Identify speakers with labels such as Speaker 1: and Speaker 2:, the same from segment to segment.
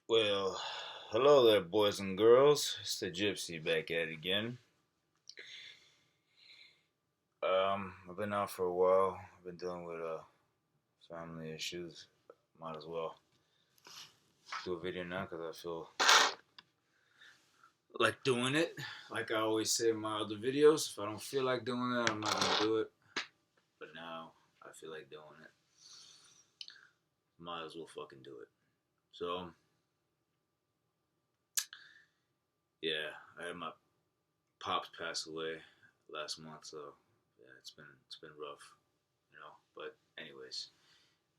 Speaker 1: Well, hello there, boys and girls. It's the Gypsy back at it again. I've been out for a while. I've been dealing with family issues. Might as well do a video now because I feel like doing it. Like I always say in my other videos, if I don't feel like doing that, I'm not gonna do it. But now I feel like doing it. Might as well fucking do it. So yeah, I had my pops pass away last month, so yeah, it's been rough, you know. But anyways,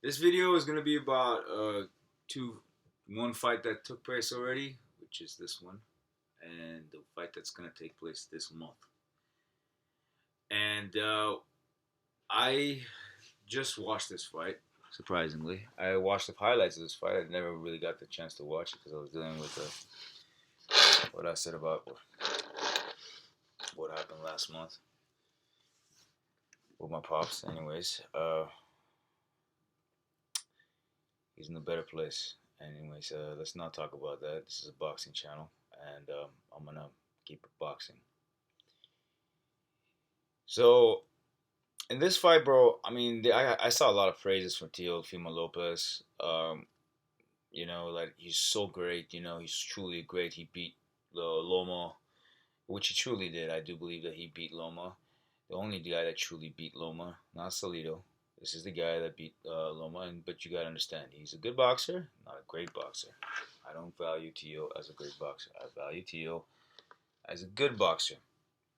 Speaker 1: this video is gonna be about one fight that took place already, which is this one, and the fight that's gonna take place this month. And I just watched this fight. Surprisingly, I watched the highlights of this fight. I never really got the chance to watch it because I was dealing with what I said about what happened last month with my pops. Anyways, he's in a better place. Anyways, let's not talk about that. This is a boxing channel, and I'm gonna keep it boxing. So in this fight, bro, I mean, I saw a lot of praises for Teofimo Lopez. Like he's so great. He's truly great. He beat Loma, which he truly did. I do believe that he beat Loma. The only guy that truly beat Loma, not Salido. This is the guy that beat Loma, but you gotta understand, he's a good boxer, not a great boxer. I don't value Tio as a great boxer. I value Tio as a good boxer.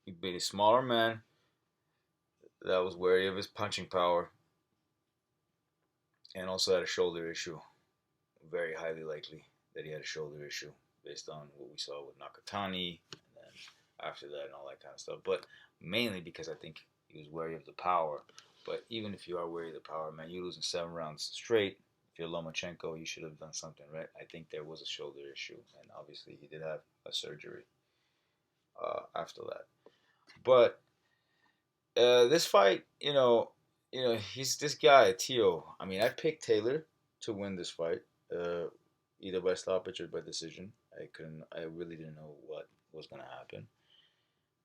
Speaker 1: He beat a smaller man that was wary of his punching power and also had a shoulder issue. Very highly likely that he had a shoulder issue based on what we saw with Nakatani and then after that and all that kind of stuff. But mainly because I think he was wary of the power. But even if you are wary of the power, man, you're losing 7 rounds straight. If you're Lomachenko, you should have done something, right? I think there was a shoulder issue, and obviously he did have a surgery after that. But this fight, he's this guy, Tio. I mean, I picked Taylor to win this fight, either by stoppage or by decision. I really didn't know what was gonna happen.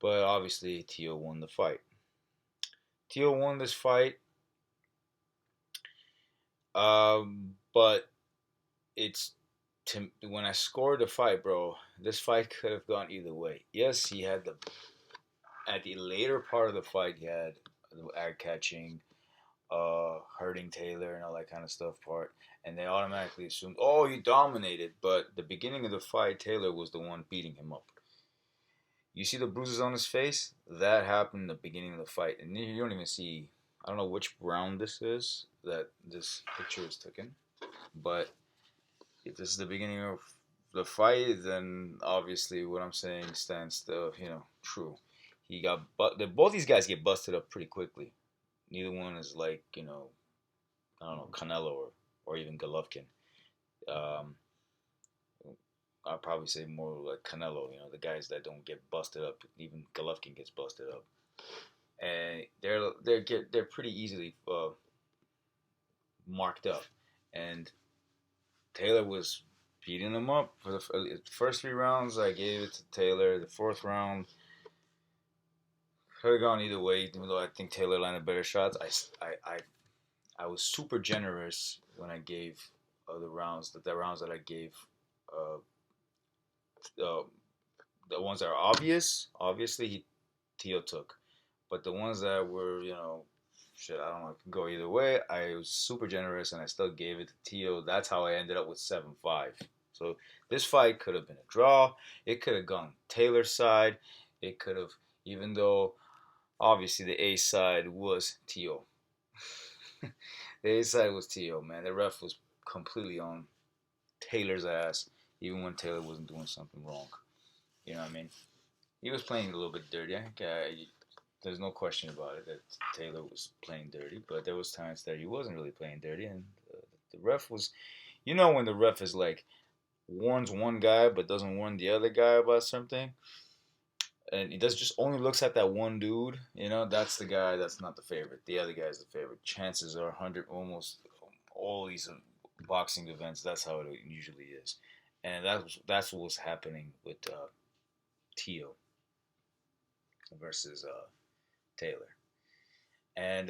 Speaker 1: But obviously, Tio won the fight. Tio won this fight, but it's when I scored the fight, bro. This fight could have gone either way. Yes, he had at the later part of the fight, he had the eye catching, hurting Taylor and all that kind of stuff part, and they automatically assumed, oh, he dominated. But the beginning of the fight, Taylor was the one beating him up. You see the bruises on his face? That happened in the beginning of the fight, and you don't even see. I don't know which round this is that this picture is taken, but if this is the beginning of the fight, then obviously what I'm saying stands still, true. Both these guys get busted up pretty quickly. Neither one is like, I don't know, Canelo or even Golovkin. Um, I'd probably say more like Canelo, the guys that don't get busted up. Even Golovkin gets busted up, and they're pretty easily marked up. And Taylor was beating them up for the first 3 rounds. I gave it to Taylor. The fourth round could have gone either way, even though I think Taylor landed better shots. I was super generous when I gave the rounds that I gave. Uh, uh, the ones that are obvious, obviously Tio took, but the ones that were, shit, I don't know, it can go either way. I was super generous and I still gave it to Tio. That's how I ended up with 7-5. So this fight could have been a draw. It could have gone Taylor's side. It could have, even though obviously the A side was Tio. The A side was Tio, man. The ref was completely on Taylor's ass, even when Taylor wasn't doing something wrong. You know what I mean? He was playing a little bit dirty. There's no question about it that Taylor was playing dirty, but there was times that he wasn't really playing dirty, and the ref was, when the ref is like warns one guy but doesn't warn the other guy about something, and he does just only looks at that one dude, that's the guy that's not the favorite. The other guy is the favorite. Chances are 100, almost all these boxing events. That's how it usually is, and that's what was happening with Tio versus Taylor. And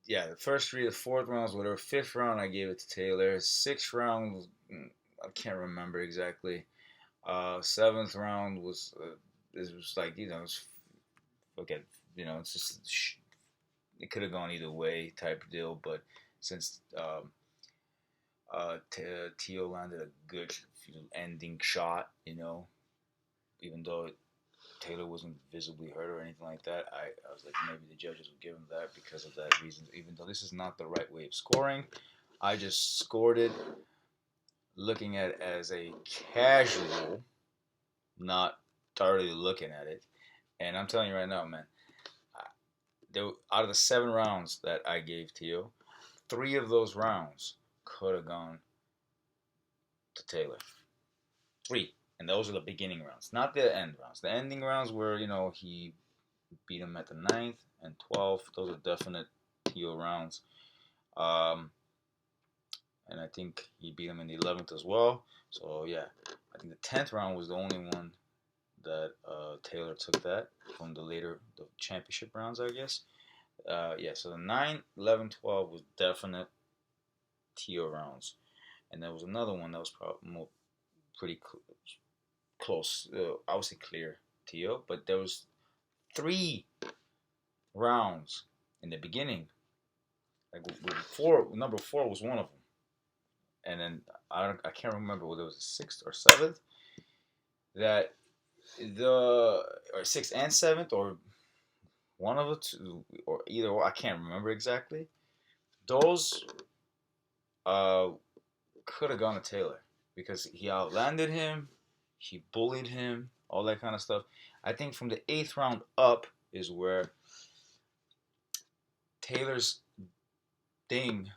Speaker 1: yeah, the first three, the fourth rounds, whatever. Fifth round, I gave it to Taylor. Sixth round, I can't remember exactly. Seventh round was it was like it's okay, it's just it could have gone either way type deal, but since Tio landed a good ending shot, even though Taylor wasn't visibly hurt or anything like that, I was like, maybe the judges would give him that because of that reason. Even though this is not the right way of scoring, I just scored it looking at it as a casual, not thoroughly looking at it. And I'm telling you right now, man, out of the 7 rounds that I gave Tio, 3 of those rounds could have gone to Taylor. 3. And those are the beginning rounds, not the end rounds. The ending rounds where, he beat him at the 9th and 12th. Those are definite Tio rounds. And I think he beat him in the 11th as well. So, yeah. I think the 10th round was the only one that Taylor took that from the championship rounds, I guess. Yeah, so the 9, 11, 12 was definite Tio rounds. And there was another one that was probably pretty close. I would say clear Tio, but there was 3 rounds in the beginning. Like number 4 was one of them. And then I can't remember whether it was the 6th or 7th. That or 6th and 7th, or one of the two, or either, or I can't remember exactly. Those could have gone to Taylor because he outlanded him, he bullied him, all that kind of stuff. I think from the 8th round up is where Taylor's thing,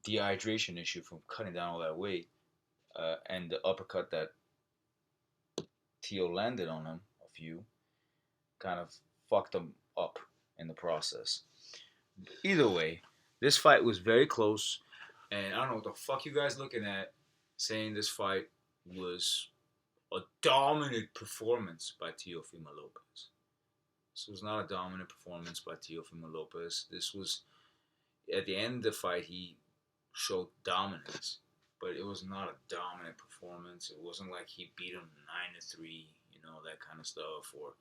Speaker 1: dehydration issue from cutting down all that weight, and the uppercut that Tio landed on him, a few, kind of fucked him up in the process. Either way, this fight was very close, and I don't know what the fuck you guys looking at saying this fight was a dominant performance by Teofimo Lopez. This was not a dominant performance by Teofimo Lopez. This was, at the end of the fight, he showed dominance, but it was not a dominant performance. It wasn't like he beat him 9-3, that kind of stuff, or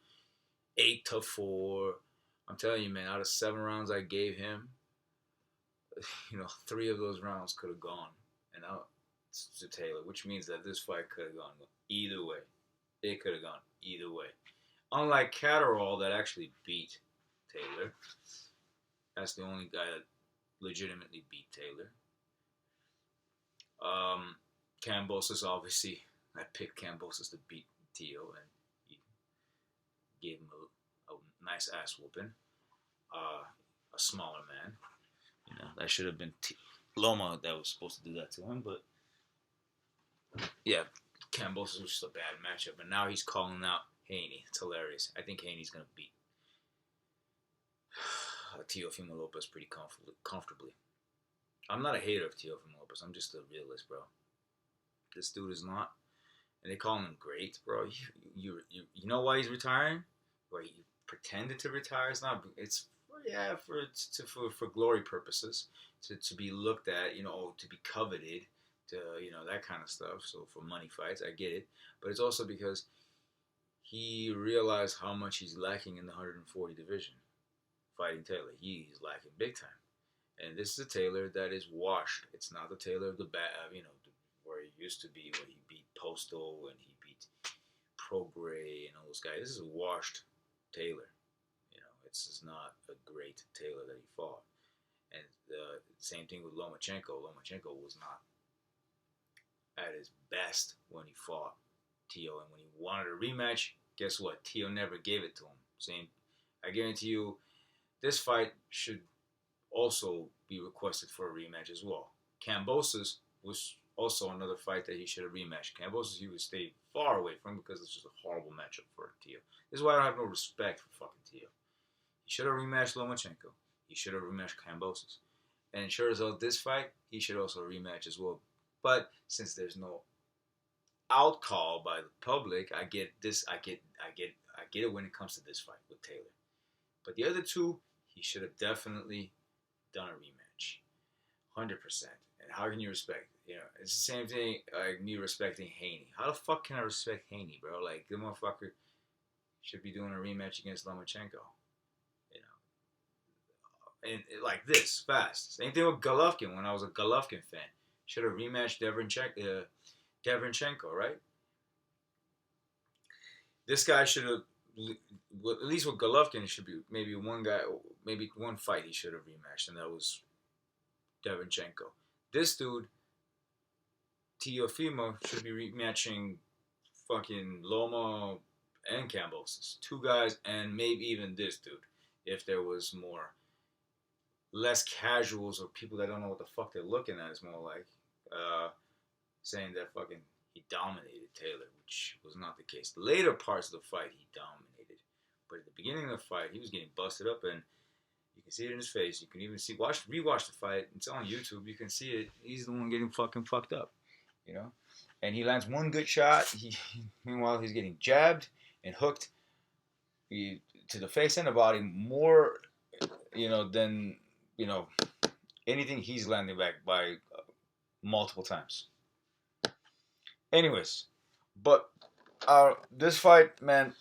Speaker 1: 8-4. I'm telling you, man, out of 7 rounds I gave him, 3 of those rounds could have gone and out to Taylor, which means that this fight could have gone either way. It could have gone either way. Unlike Catterall, that actually beat Taylor. That's the only guy that legitimately beat Taylor. Kambosos, obviously, I picked Kambosos to beat Tio, and he gave him a nice ass whooping. A smaller man. That should have been Loma that was supposed to do that to him, but yeah, Kambosos was just a bad matchup, and now he's calling out Haney. It's hilarious. I think Haney's gonna beat Teofimo Lopez pretty comfortably. I'm not a hater of Teofimo Lopez. I'm just a realist, bro. This dude is not, and they call him great, bro. You know why he's retiring? Why he pretended to retire? It's for glory purposes, to be looked at, to be coveted, to that kind of stuff. So for money fights, I get it, but it's also because he realized how much he's lacking in the 140 division. Fighting Taylor, he's lacking big time, and this is a Taylor that is washed. It's not the Taylor of the where he used to be, where he beat Postal and he beat Prograis and all those guys. This is a washed Taylor. This is not a great Taylor that he fought. And the same thing with Lomachenko. Lomachenko was not at his best when he fought Tio. And when he wanted a rematch, guess what? Tio never gave it to him. I guarantee you, this fight should also be requested for a rematch as well. Kambosos was also another fight that he should have rematched. Kambosos, he would stay far away from because it's just a horrible matchup for Tio. This is why I don't have no respect for fucking Tio. He should have rematched Lomachenko. He should have rematched Kambosos. And sure as hell, this fight, he should also rematch as well But since there's no outcall by the public, I get this. I get it when it comes to this fight with Taylor. But the other two, he should have definitely done a rematch, 100%. And how can you respect? You know, it's the same thing like me respecting Haney. How the fuck can I respect Haney, bro? Like the motherfucker should be doing a rematch against Lomachenko. You know, and like this fast. Same thing with Golovkin. When I was a Golovkin fan, should have rematched Deverenchenko, right? This guy should have, at least with Golovkin, it should be maybe one guy, maybe one fight he should have rematched, and that was Deverenchenko. This dude, Teofimo, should be rematching fucking Loma and Cambosis. Two guys, and maybe even this dude, if there was less casuals or people that don't know what the fuck they're looking at. It's more like saying that fucking he dominated Taylor, which was not the case. The later parts of the fight, he dominated. But at the beginning of the fight, he was getting busted up, and you can see it in his face. You can even see, rewatch the fight. It's on YouTube. You can see it. He's the one getting fucking fucked up, you know? And he lands one good shot. Meanwhile, he's getting jabbed and hooked to the face and the body more, than, anything he's landing back by multiple times. Anyways, but this fight, man,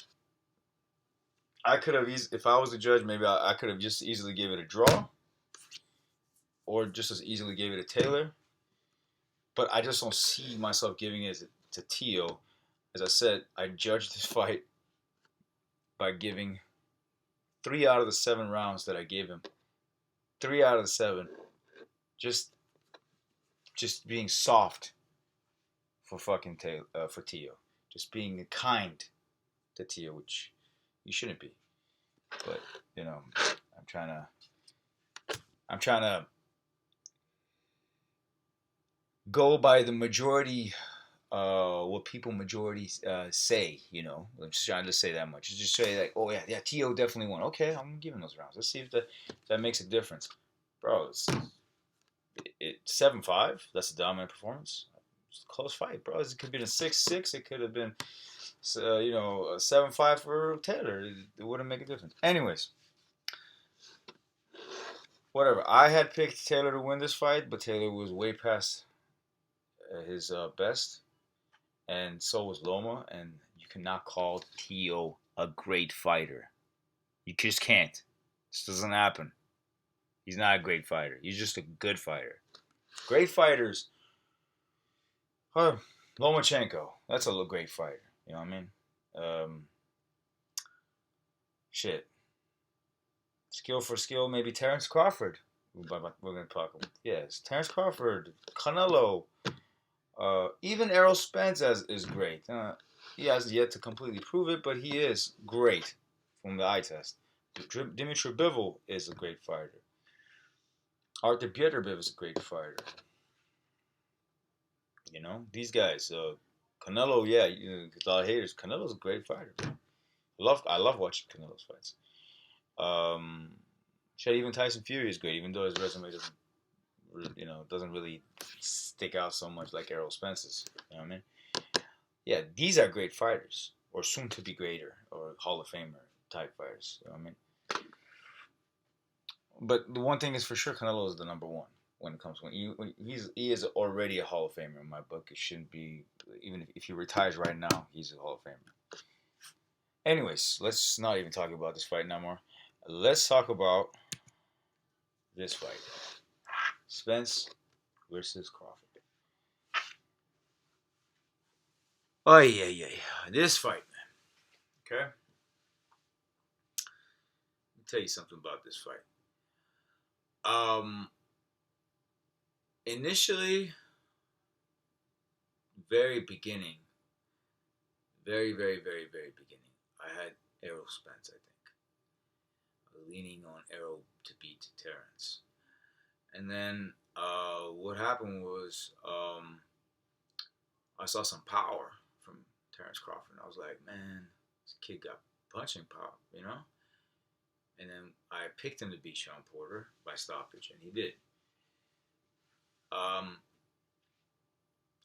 Speaker 1: I could have, if I was the judge, maybe I could have just easily gave it a draw, or just as easily gave it to Taylor. But I just don't see myself giving it to Teo. As I said, I judged this fight by giving 3 out of the 7 rounds that I gave him. 3 out of the 7, just being soft for fucking for Teo, just being kind to Teo, which you shouldn't be. But I'm trying to go by the majority, what people majority say. I'm just trying to say that much. Just say like, oh yeah, Teo definitely won. Okay, I'm giving those rounds. Let's see if that makes a difference, bro. It's 7-5. That's a dominant performance. It's a close fight, bro. It could have been a 6-6. It could have been, a 7-5 for Taylor. It wouldn't make a difference. Anyways, whatever. I had picked Taylor to win this fight, but Taylor was way past his best, and so was Loma. And you cannot call Teo a great fighter. You just can't. This doesn't happen. He's not a great fighter. He's just a good fighter. Great fighters. Lomachenko. That's a great fighter. You know what I mean? Shit. Skill for skill, maybe Terrence Crawford. We're going to talk about. Yes, Terrence Crawford. Canelo. Even Errol Spence is great. He has yet to completely prove it, but he is great from the eye test. Dimitri Bivol is a great fighter. Arthur Bieterbiv is a great fighter. These guys. Canelo, yeah, a lot of haters. Canelo's a great fighter. I love watching Canelo's fights. Shit, even Tyson Fury is great, even though his resume doesn't really stick out so much like Errol Spence's. You know what I mean? Yeah, these are great fighters, or soon to be greater, or Hall of Famer type fighters. You know what I mean? But the one thing is for sure, Canelo is the number one when it comes he is already a Hall of Famer in my book. It shouldn't be, even if he retires right now, he's a Hall of Famer. Anyways, let's not even talk about this fight no more. Let's talk about this fight. Spence versus Crawford. Oh yeah. This fight, man. Okay? Let me tell you something about this fight. Initially, very beginning, very beginning, I had Errol Spence, I think. Leaning on Errol to beat Terrence. And then what happened was I saw some power from Terrence Crawford. And I was like, man, this kid got punching power, And then I picked him to beat Sean Porter by stoppage, and he did.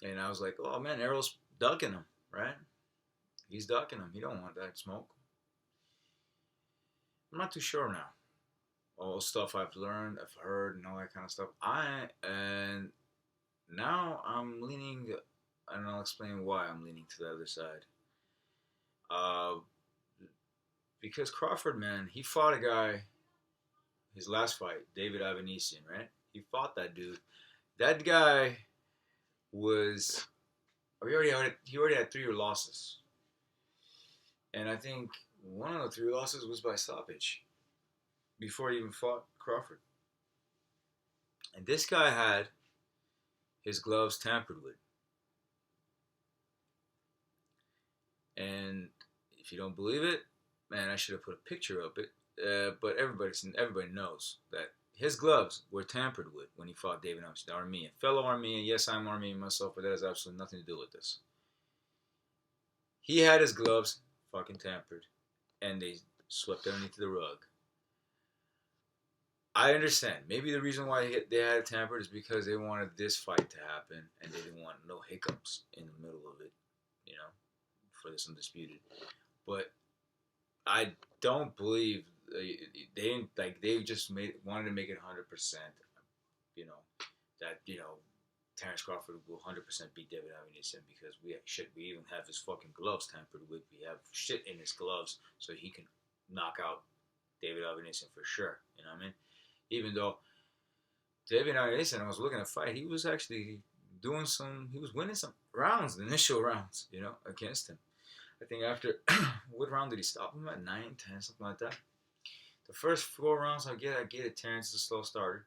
Speaker 1: And I was like, oh man, Errol's ducking him, right? He's ducking him. He don't want that smoke. I'm not too sure now. All stuff I've learned, I've heard, and all that kind of stuff. And now I'm leaning, and I'll explain why I'm leaning to the other side. Uh, because Crawford, man, he fought a guy. His last fight, David Avanesian, right? He fought that dude. That guy was. He already had 3 losses, and I think one of the 3 losses was by stoppage before he even fought Crawford. And this guy had his gloves tampered with. And if you don't believe it, man, I should have put a picture of it. But everybody knows that his gloves were tampered with when he fought David Armenian. Fellow Armenian, yes, I'm Armenian myself, but that has absolutely nothing to do with this. He had his gloves fucking tampered, and they swept underneath the rug. I understand. Maybe the reason why they had it tampered is because they wanted this fight to happen, and they didn't want no hiccups in the middle of it, for this undisputed. But I don't believe they just wanted to make it 100%. That Terrence Crawford will 100% beat David Avanesian because we even have his fucking gloves tampered with. We have shit in his gloves so he can knock out David Avanesian for sure. You know what I mean? Even though David Avanesian, I was looking at fight, he was actually he was winning some rounds, the initial rounds, against him. I think after, what round did he stop him at? 9, 10, something like that. The first 4 rounds I get it. Terrence is a slow starter.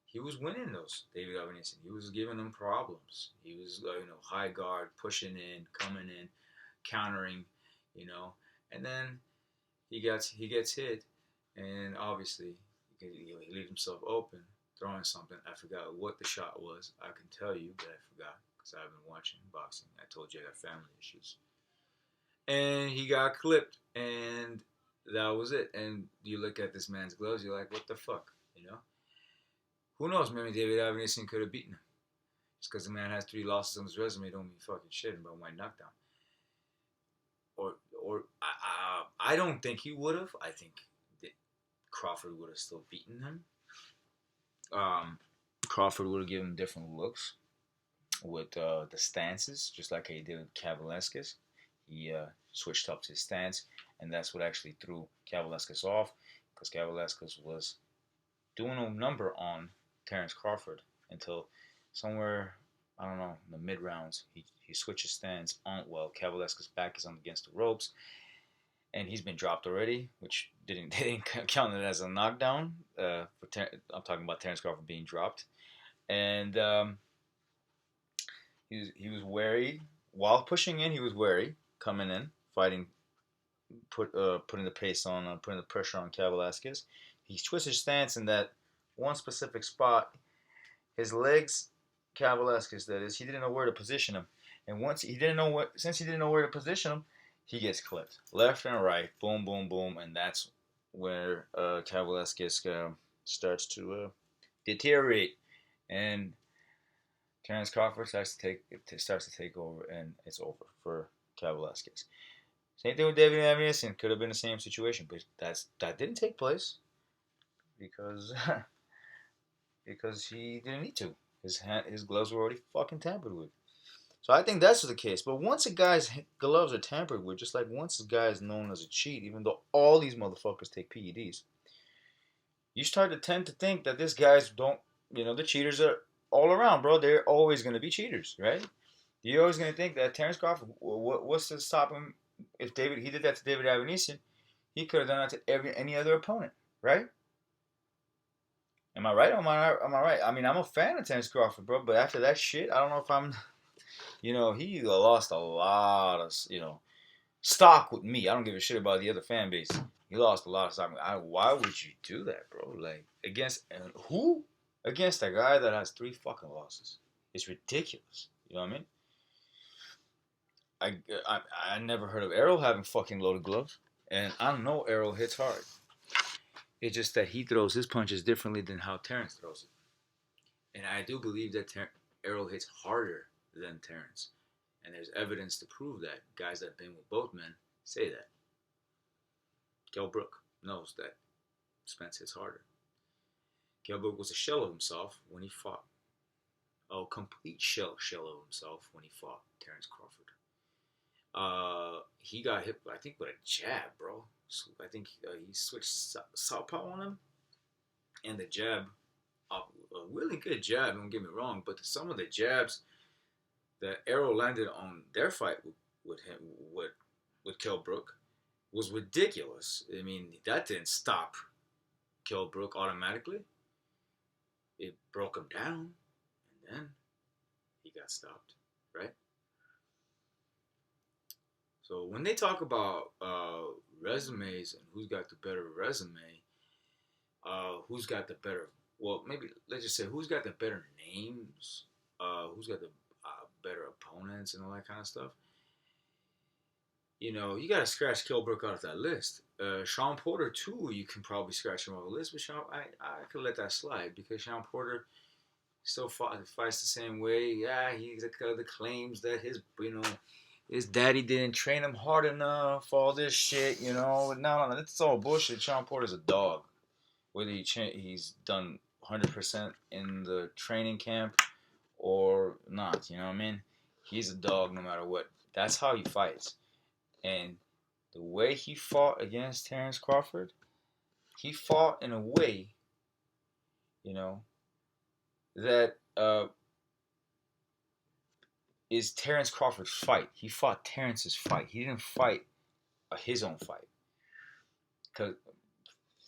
Speaker 1: He was winning those, David Avanesian. He was giving them problems. He was, high guard, pushing in, coming in, countering, and then he gets hit, and obviously he leaves himself open, throwing something. I forgot what the shot was. I can tell you, but I forgot because I've been watching boxing. I told you I got family issues. And he got clipped, and that was it. And you look at this man's gloves, you're like, what the fuck, Who knows? Maybe David Avanesian could have beaten him. Just because the man has 3 losses on his resume don't mean fucking shit about my knockdown. Or I don't think he would have. I think that Crawford would have still beaten him. Crawford would have given him different looks with the stances, just like he did with Cavalescas. He switched up his stance, and that's what actually threw Cavalescas off, because Cavalescas was doing a number on Terrence Crawford until somewhere, I don't know, in the mid rounds, he switched his stance on. Well, Cavalescas' back is on against the ropes, and he's been dropped already, which they didn't count it as a knockdown. I'm talking about Terrence Crawford being dropped, and he was wary while pushing in. He was wary coming in, fighting, putting the pace on, putting the pressure on Cavalescas. He twisted his stance in that one specific spot. His legs, Cavalescas, that is, he didn't know where to position him. And since he didn't know where to position him, he gets clipped left and right, boom, boom, boom, and that's where Cavalescas starts to deteriorate, and Terrence Crawford starts to take over, and it's over for Cavalescas. Same thing with David Avanesian. Could have been the same situation, but that didn't take place because he didn't need to. His gloves were already fucking tampered with. So I think that's the case. But once a guy's gloves are tampered with, just like once a guy is known as a cheat, even though all these motherfuckers take PEDs, you start to tend to think that these guys don't, the cheaters are all around, bro. They're always going to be cheaters, right? You're always going to think that Terrence Crawford, what's to stop him? If he did that to David Avanesian, he could have done that to any other opponent, right? Am I right? Am I right? I mean, I'm a fan of Terrence Crawford, bro, but after that shit, I don't know if I'm, he lost a lot of, stock with me. I don't give a shit about the other fan base. He lost a lot of stock. Why would you do that, bro? Like, against who? Against a guy that has 3 fucking losses. It's ridiculous. You know what I mean? I never heard of Errol having fucking loaded gloves. And I know Errol hits hard. It's just that he throws his punches differently than how Terrence throws it. And I do believe that Errol hits harder than Terrence. And there's evidence to prove that. Guys that have been with both men say that. Kell Brook knows that Spence hits harder. Kell Brook was a shell of himself when he fought. A complete shell of himself when he fought Terrence Crawford. He got hit, I think, with a jab, bro. So I think he switched southpaw on him. And the jab, a really good jab, don't get me wrong, but some of the jabs that Errol landed on their fight with him, with Kell Brook, was ridiculous. I mean, that didn't stop Kell Brook automatically. It broke him down, and then he got stopped, right? So when they talk about resumes and who's got the better resume, who's got the better, well, maybe let's just say who's got the better names, who's got the better opponents and all that kind of stuff. You know, you got to scratch Kell Brook out of that list. Sean Porter, too, you can probably scratch him off the list, but I could let that slide because Sean Porter still fights the same way. Yeah, he's the claims that his daddy didn't train him hard enough, all this shit, you know. No, it's all bullshit. Sean Porter's a dog. Whether he's done 100% in the training camp or not, you know what I mean? He's a dog no matter what. That's how he fights. And the way he fought against Terrence Crawford, he fought in a way, you know, that is Terrence Crawford's fight. He fought Terrence's fight. He didn't fight his own fight. Because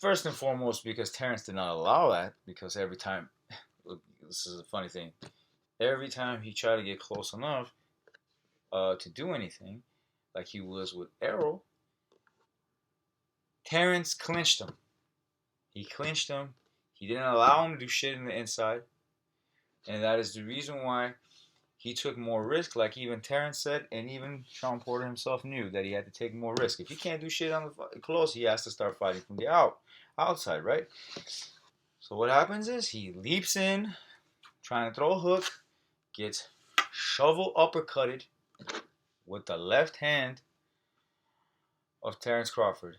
Speaker 1: first and foremost, because Terrence did not allow that. Because every time, this is a funny thing, every time he tried to get close enough to do anything, like he was with Errol, Terrence clinched him. He clinched him. He didn't allow him to do shit in the inside. And that is the reason why he took more risk, like even Terrence said, and even Sean Porter himself knew that he had to take more risk. If he can't do shit on the close, he has to start fighting from the outside, right? So what happens is he leaps in, trying to throw a hook, gets shovel uppercutted with the left hand of Terrence Crawford.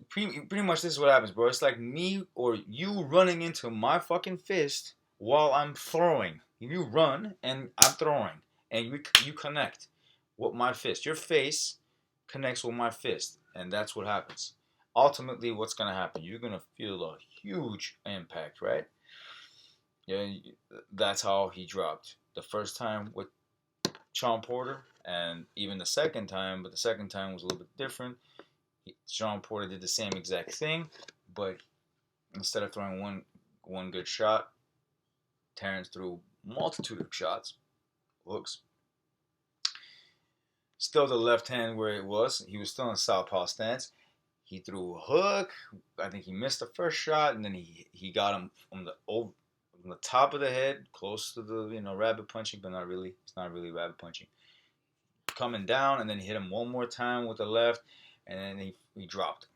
Speaker 1: Pretty much this is what happens, bro. It's like me or you running into my fucking fist while I'm throwing. You run and I'm throwing, and you connect with my fist. Your face connects with my fist, and that's what happens. Ultimately, what's gonna happen? You're gonna feel a huge impact, right? Yeah, that's how he dropped the first time with Sean Porter, and even the second time, but the second time was a little bit different. Sean Porter did the same exact thing, but instead of throwing one good shot, Terrence threw multitude of shots, hooks. Still the left hand where it was. He was still in a southpaw stance. He threw a hook. I think he missed the first shot, and then he got him from the top of the head, close to the rabbit punching, but not really. It's not really rabbit punching. Coming down, and then he hit him one more time with the left, and then he dropped him.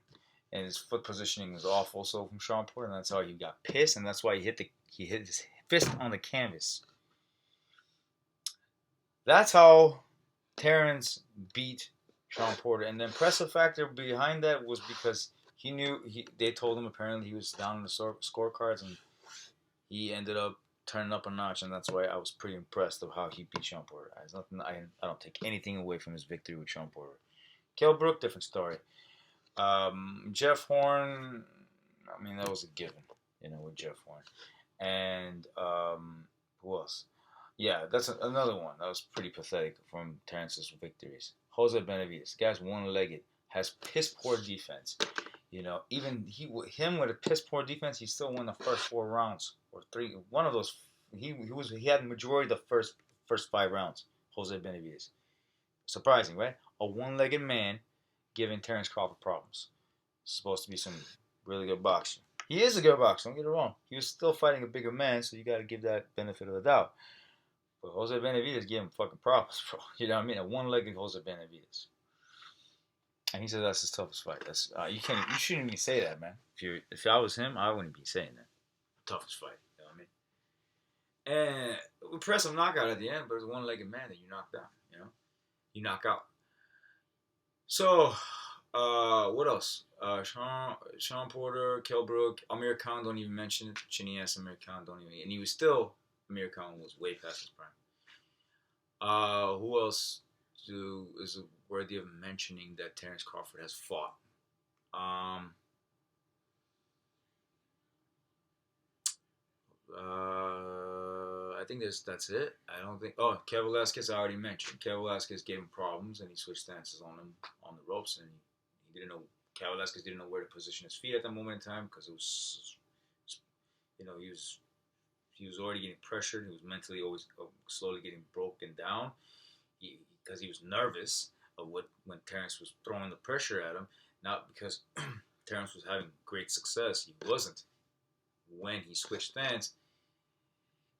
Speaker 1: And his foot positioning was off also from Sean Porter, and that's how he got pissed, and that's why he hit his fist on the canvas. That's how Terrence beat Sean Porter. And the impressive factor behind that was because he knew they told him apparently he was down in the scorecards, and he ended up turning up a notch, and that's why I was pretty impressed of how he beat Sean Porter. I don't take anything away from his victory with Sean Porter. Kell Brook, different story. Jeff Horn, I mean, that was a given, with Jeff Horn. And who else? Yeah, that's another one. That was pretty pathetic from Terrence's victories. Jose Benavidez, the guy's one-legged, has piss-poor defense. Even him with a piss-poor defense, he still won the first 4 rounds or 3. One of those, he had the majority of the first 5 rounds. Jose Benavidez, surprising, right? A one-legged man giving Terrence Crawford problems. It's supposed to be some really good boxing. He is a good boxer, don't get it wrong. He was still fighting a bigger man, so you got to give that benefit of the doubt. But Jose Benavidez gave him fucking problems, bro. You know what I mean? A one-legged Jose Benavidez. And he said that's his toughest fight. That's you shouldn't even say that, man. If I was him, I wouldn't be saying that. Toughest fight. You know what I mean? And impressive knockout at the end, but it's a one-legged man that you knocked down. You knock out. So, what else? Sean Porter, Kell Brook, Amir Khan. Don't even mention it. Chinny ass Amir Khan. Don't even. And he was still Amir Khan was way past his prime. Who else is worthy of mentioning that Terence Crawford has fought? I think that's it. I don't think. Oh, Kev Velasquez, I already mentioned. Kev Velasquez gave him problems, and he switched stances on him on the ropes, and he didn't know. Kev Velasquez didn't know where to position his feet at that moment in time because it was, he was already getting pressured. He was mentally always slowly getting broken down because he was nervous of when Terence was throwing the pressure at him, not because Terence was having great success. He wasn't. When he switched stance,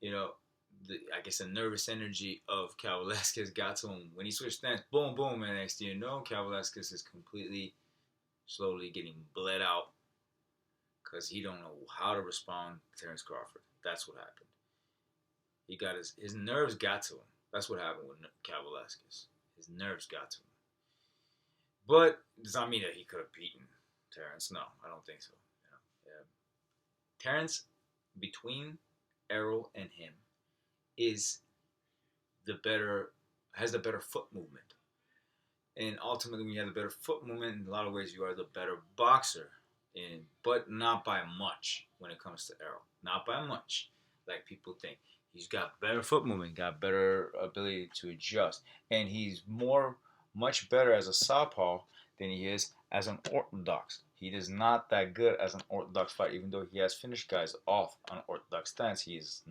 Speaker 1: I guess the nervous energy of Cal Velasquez got to him. When he switched stance, boom, boom, and next thing you know, Cal Velasquez is completely, slowly getting bled out because he don't know how to respond to Terence Crawford. That's what happened. He got his nerves got to him. That's what happened with Cal Velasquez. His nerves got to him. But does not mean that he could have beaten Terence. No, I don't think so. Yeah. Terence, between Errol and him, has the better foot movement. And ultimately, when you have the better foot movement, in a lot of ways, you are the better boxer. But not by much when it comes to Errol. Not by much, like people think. He's got better foot movement, got better ability to adjust. And he's much better as a southpaw than he is as an orthodox. He is not that good as an orthodox fighter, even though he has finished guys off on orthodox stance. He's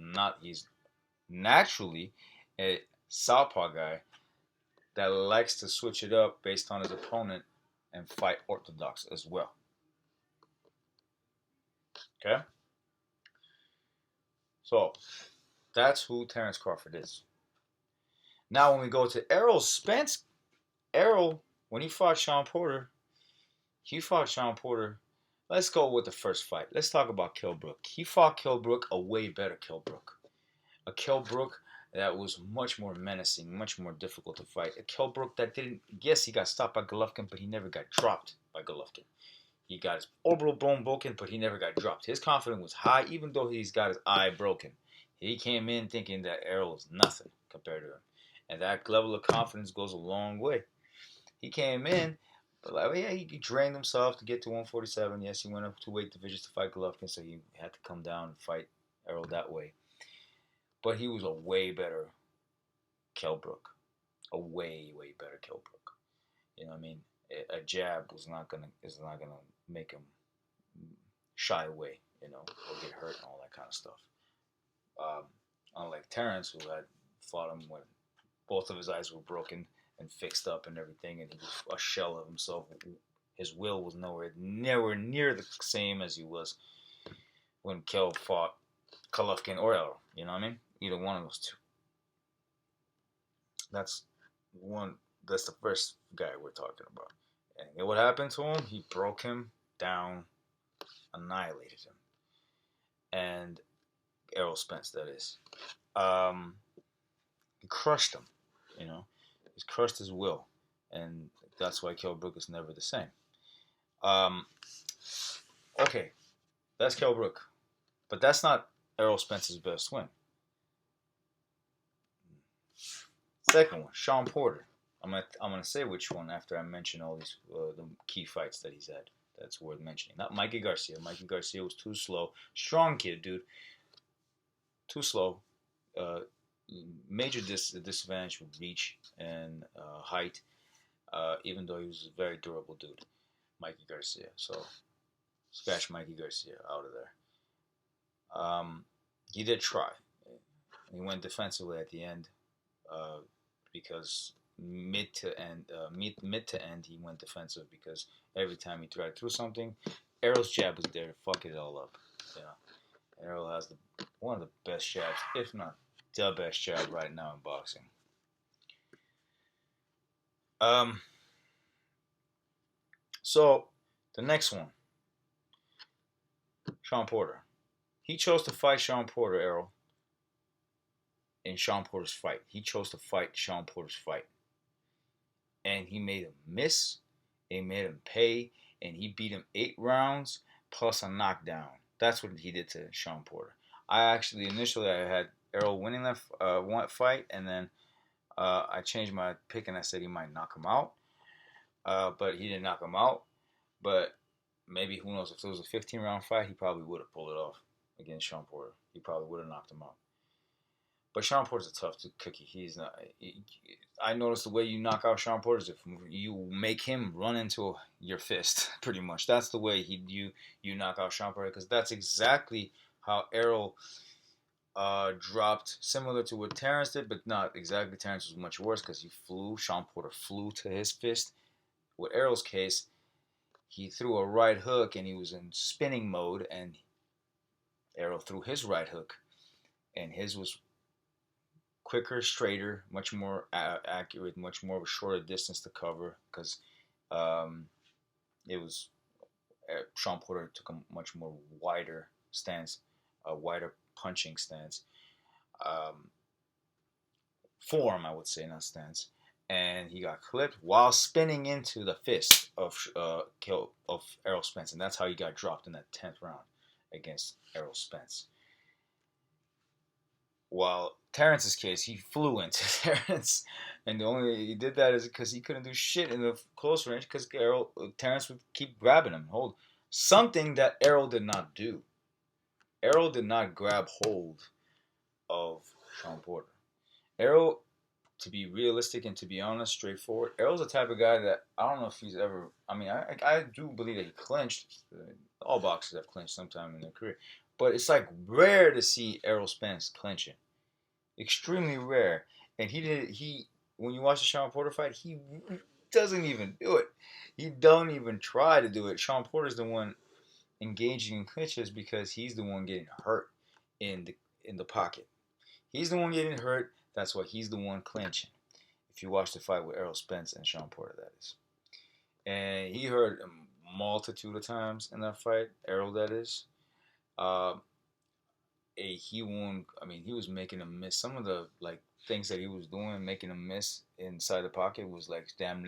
Speaker 1: naturally a southpaw guy that likes to switch it up based on his opponent and fight orthodox as well. Okay? So, that's who Terence Crawford is. Now, when we go to Errol Spence, Errol, when he fought Sean Porter, Let's go with the first fight. Let's talk about Kell Brook. He fought Kell Brook, a way better Kell Brook. A Kell Brook that was much more menacing, much more difficult to fight. A Kell Brook that didn't, yes, he got stopped by Golovkin, but he never got dropped by Golovkin. He got his orbital bone broken, but he never got dropped. His confidence was high, even though he's got his eye broken. He came in thinking that Errol was nothing compared to him. And that level of confidence goes a long way. He came in, but he drained himself to get to 147. Yes, he went up 2 weight divisions to fight Golovkin, so he had to come down and fight Errol that way. But he was a way better Kell Brook. A way, way better Kell Brook. You know what I mean? A jab is not gonna make him shy away, or get hurt and all that kind of stuff. Unlike Terence, who had fought him when both of his eyes were broken and fixed up and everything, and he was a shell of himself. His will was nowhere near the same as he was when Kell fought Golovkin or Errol. You know what I mean? Either one of those two. That's the first guy we're talking about. And what happened to him? He broke him down, annihilated him. And Errol Spence, that is. He crushed him, He's crushed his will. And that's why Kell Brook is never the same. Okay, that's Kell Brook. But that's not Errol Spence's best win. Second one, Sean Porter. I'm gonna say which one after I mention all these the key fights that he's had. That's worth mentioning. Not Mikey Garcia. Mikey Garcia was too slow. Strong kid, dude. Too slow. Major disadvantage with reach and height. Even though he was a very durable dude, Mikey Garcia. So scratch Mikey Garcia out of there. He did try. He went defensively at the end because mid to end he went defensive because every time he tried to do something, Errol's jab was there to fuck it all up. Errol has one of the best jabs, if not the best jab right now in boxing. So the next one, Sean Porter. He chose to fight Sean Porter, Errol, in Sean Porter's fight. He chose to fight Sean Porter's fight. And he made him miss, he made him pay, and he beat him 8 rounds plus a knockdown. That's what he did to Sean Porter. Initially I had Errol winning that one fight, and then I changed my pick and I said he might knock him out. But he didn't knock him out. But maybe, who knows, if it was a 15-round fight, he probably would have pulled it off against Sean Porter. He probably would have knocked him out. But Sean Porter's a tough cookie. He's not. I noticed the way you knock out Sean Porter is if you make him run into your fist, pretty much. That's the way you knock out Sean Porter, because that's exactly how Errol dropped, similar to what Terrence did, but not exactly. Terrence was much worse because Sean Porter flew to his fist. With Errol's case, he threw a right hook and he was in spinning mode, and Errol threw his right hook, and his was quicker, straighter, much more accurate, much more of a shorter distance to cover, because it was Sean Porter took a much more wider stance, a wider punching stance, form, I would say, not stance, and he got clipped while spinning into the fist of Errol Spence, and that's how he got dropped in that 10th round against Errol Spence. While Terrence's case, he flew into Terrence, and the only way he did that is because he couldn't do shit in the close range, because Terrence would keep grabbing him, hold, something that Errol did not do. Errol did not grab hold of Sean Porter. Errol, to be realistic and to be honest, straightforward, Errol's the type of guy that I don't know if he's ever. I mean, I do believe that he clinched. All boxers have clinched sometime in their career, but it's like rare to see Errol Spence clinching. Extremely rare. And when you watch the Sean Porter fight, he doesn't even do it. He don't even try to do it. Sean Porter's the one engaging in clinches because he's the one getting hurt in the pocket. He's the one getting hurt. That's why he's the one clinching. If you watch the fight with Errol Spence and Sean Porter, that is. And he hurt a multitude of times in that fight. Errol, that is. He won. I mean, he was making him miss. Some of the things that he was doing, making him miss inside the pocket, was like damn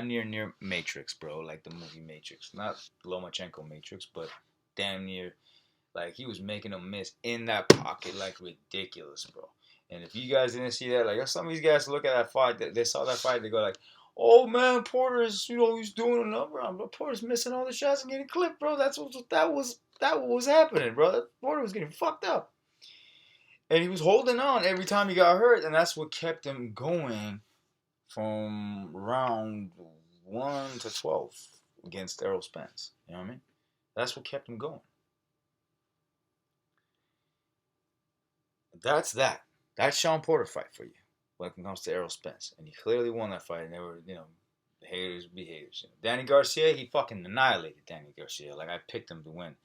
Speaker 1: near Matrix, bro. Like the movie Matrix, not Lomachenko Matrix, but damn near. Like, he was making him miss in that pocket, like ridiculous, bro. And if you guys didn't see that, like, some of these guys look at that fight, they saw that fight, they go like, "Oh man, Porter is, he's doing a number. Porter's missing all the shots and getting clipped, bro. That was happening, bro. Porter was getting fucked up." And he was holding on every time he got hurt, and that's what kept him going from round 1 to 12 against Errol Spence. You know what I mean? That's what kept him going. That's that. That's Sean Porter fight for you when it comes to Errol Spence. And he clearly won that fight, and they were, the haters be haters. Danny Garcia, he fucking annihilated Danny Garcia. Like, I picked him to win.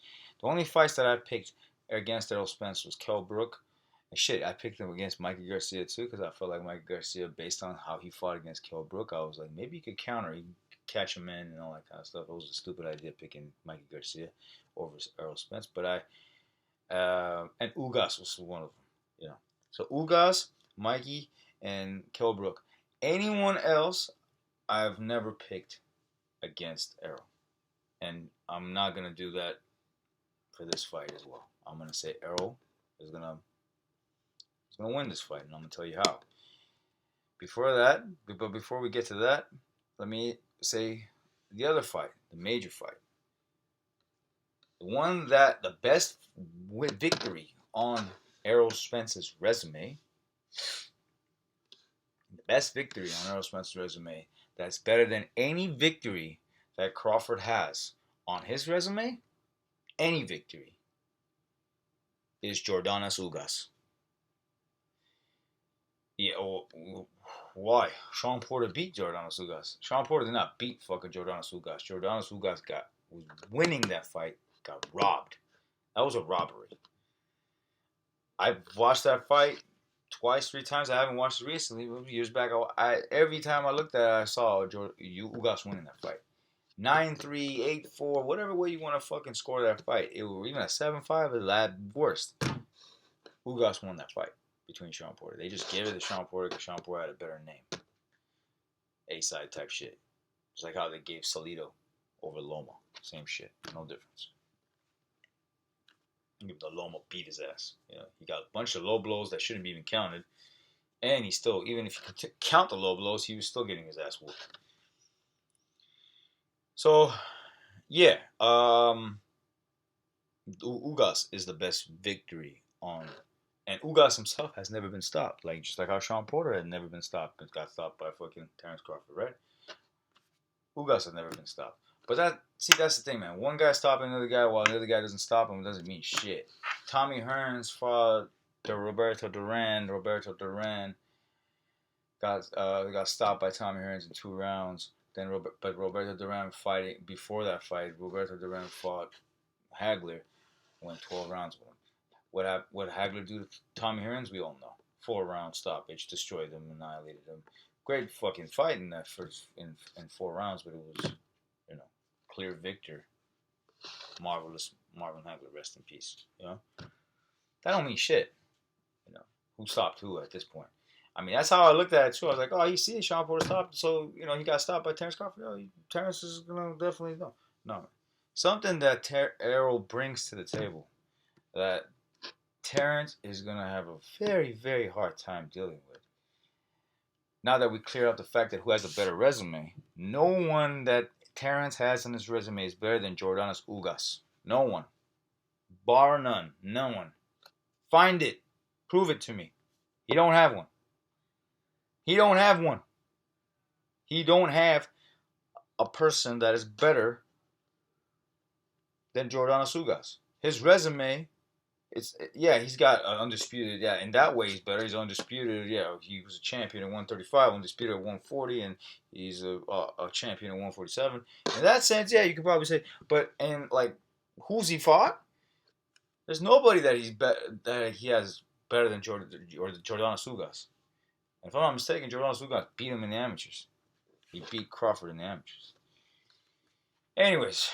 Speaker 1: The only fights that I picked against Errol Spence was Kell Brook. And shit, I picked him against Mikey Garcia too, because I felt like Mikey Garcia, based on how he fought against Kell Brook, I was like, maybe he could counter, he could catch him in and all that kind of stuff. It was a stupid idea picking Mikey Garcia over Errol Spence, but and Ugas was one of them, So Ugas, Mikey, and Kell Brook. Anyone else, I've never picked against Errol, and I'm not gonna do that for this fight as well. I'm gonna say Errol is gonna win this fight, and I'm gonna tell you how. Before we get to that, let me say the other fight, the major fight, the best victory on Errol Spence's resume, that's better than any victory that Crawford has on his resume, any victory, is Jordanis Ugas. Yeah, why? Sean Porter beat Jordanis Ugas. Sean Porter did not beat fucking Jordanis Ugas. Jordanis Ugas was winning that fight, got robbed. That was a robbery. I've watched that fight twice, 3 times. I haven't watched it recently. Years back, every time I looked at it, I saw Ugas winning that fight. 9-3, 8-4, whatever way you want to fucking score that fight. It was even a 7-5 at worst. Ugas won that fight. between Sean Porter. They just gave it to Sean Porter because Sean Porter had a better name. A-side type shit. Just like how they gave Salido over Loma. Same shit. No difference. The Loma beat his ass. You know, he got a bunch of low blows that shouldn't be even counted. And he still, even if you count the low blows, he was still getting his ass whooped. So, yeah. Ugas is the best victory on. And Ugas himself has never been stopped. Like, just like how Sean Porter had never been stopped. But got stopped by fucking Terrence Crawford, right? Ugas has never been stopped. But that's the thing, man. One guy stopping another guy while the other guy doesn't stop him doesn't mean shit. Tommy Hearns fought Roberto Duran. Roberto Duran got stopped by Tommy Hearns in 2 rounds. But Roberto Duran fighting before that fight, Roberto Duran fought Hagler, went 12 rounds with him. What Hagler do to Tommy Hearns, we all know. 4-round stoppage, destroyed him, annihilated him. Great fucking fight in that first in 4 rounds, but it was, you know, clear victor. Marvelous Marvin Hagler, rest in peace. You know, that don't mean shit. You know, who stopped who at this point? I mean, that's how I looked at it too. I was like, oh, you see, Sean Porter stopped, so you know he got stopped by Terrence Crawford. Oh, Terrence is gonna definitely no. Something that Errol brings to the table that Terrence is gonna have a very, very hard time dealing with. Now that we clear up the fact that who has a better resume, no one that Terrence has on his resume is better than Jordanis Ugas. No one. Bar none. No one. Find it. Prove it to me. He don't have one. He don't have one. He don't have a person that is better than Jordanis Ugas. His resume, he's got undisputed. Yeah, in that way he's better. He's undisputed. Yeah, he was a champion at 135, undisputed at 140, and he's a champion at 147. In that sense, yeah, you could probably say. But and like, who's he fought? There's nobody that he has better than Jordanis Ugas. And if I'm not mistaken, Jordanis Ugas beat him in the amateurs. He beat Crawford in the amateurs. Anyways,